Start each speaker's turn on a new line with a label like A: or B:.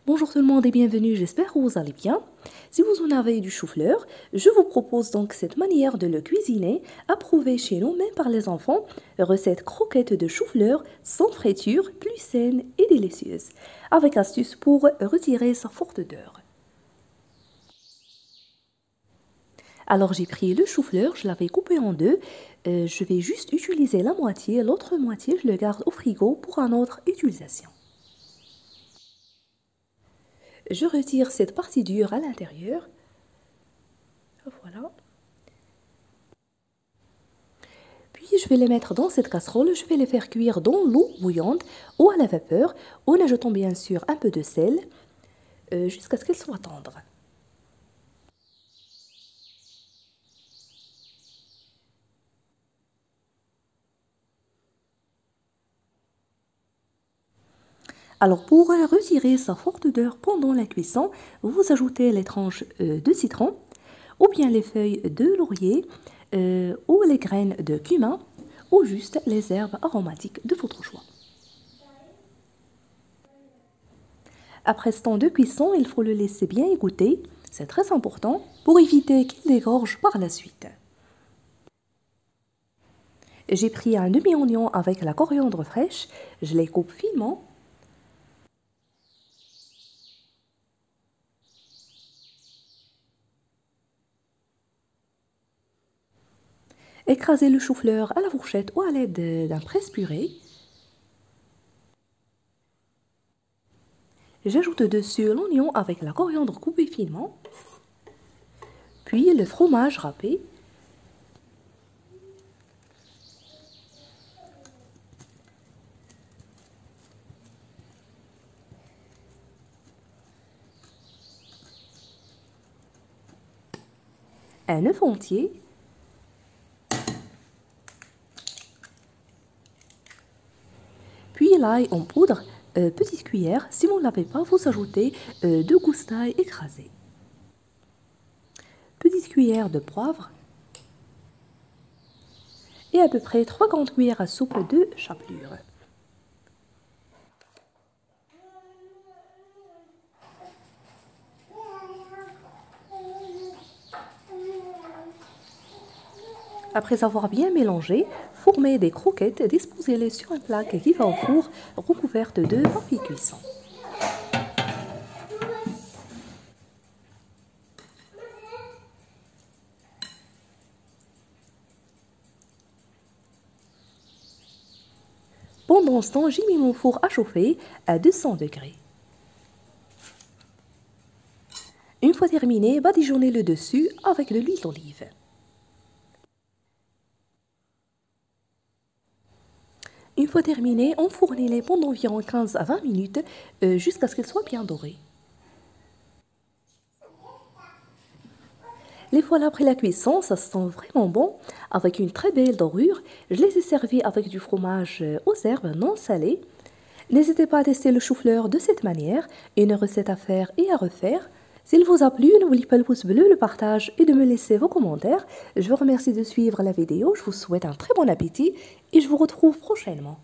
A: Bonjour tout le monde et bienvenue, j'espère que vous allez bien. Si vous en avez du chou-fleur, je vous propose donc cette manière de le cuisiner, approuvée chez nous même par les enfants, recette croquette de chou-fleur sans friture, plus saine et délicieuse, avec astuce pour retirer sa forte odeur. Alors j'ai pris le chou-fleur, je l'avais coupé en deux, je vais juste utiliser la moitié, l'autre moitié je le garde au frigo pour une autre utilisation. Je retire cette partie dure à l'intérieur. Voilà. Puis je vais les mettre dans cette casserole. Je vais les faire cuire dans l'eau bouillante ou à la vapeur, en ajoutant bien sûr un peu de sel, jusqu'à ce qu'elles soient tendres. Alors pour retirer sa forte odeur pendant la cuisson, vous ajoutez les tranches de citron ou bien les feuilles de laurier ou les graines de cumin ou juste les herbes aromatiques de votre choix. Après ce temps de cuisson, il faut le laisser bien égoutter, c'est très important pour éviter qu'il dégorge par la suite. J'ai pris un demi-oignon avec la coriandre fraîche, je les coupe finement. Écrasez le chou-fleur à la fourchette ou à l'aide d'un presse-purée. J'ajoute dessus l'oignon avec la coriandre coupée finement, puis le fromage râpé. Un œuf entier. Puis l'ail en poudre, petite cuillère. Si vous ne l'avez pas, vous ajoutez 2 gousses d'ail écrasées. Petite cuillère de poivre. Et à peu près 3 grandes cuillères à soupe de chapelure. Après avoir bien mélangé, formez des croquettes et disposez-les sur une plaque qui va au four recouverte de papier cuisson. Pendant ce temps, j'ai mis mon four à chauffer à 200 degrés. Une fois terminé, badigeonnez le dessus avec de l'huile d'olive. Une fois terminé, enfournez-les pendant environ 15 à 20 minutes jusqu'à ce qu'elles soient bien dorées. Les voilà après la cuisson, ça sent vraiment bon, avec une très belle dorure. Je les ai servis avec du fromage aux herbes non salées. N'hésitez pas à tester le chou-fleur de cette manière, une recette à faire et à refaire. S'il vous a plu, n'oubliez pas le pouce bleu, le partage et de me laisser vos commentaires. Je vous remercie de suivre la vidéo, je vous souhaite un très bon appétit et je vous retrouve prochainement.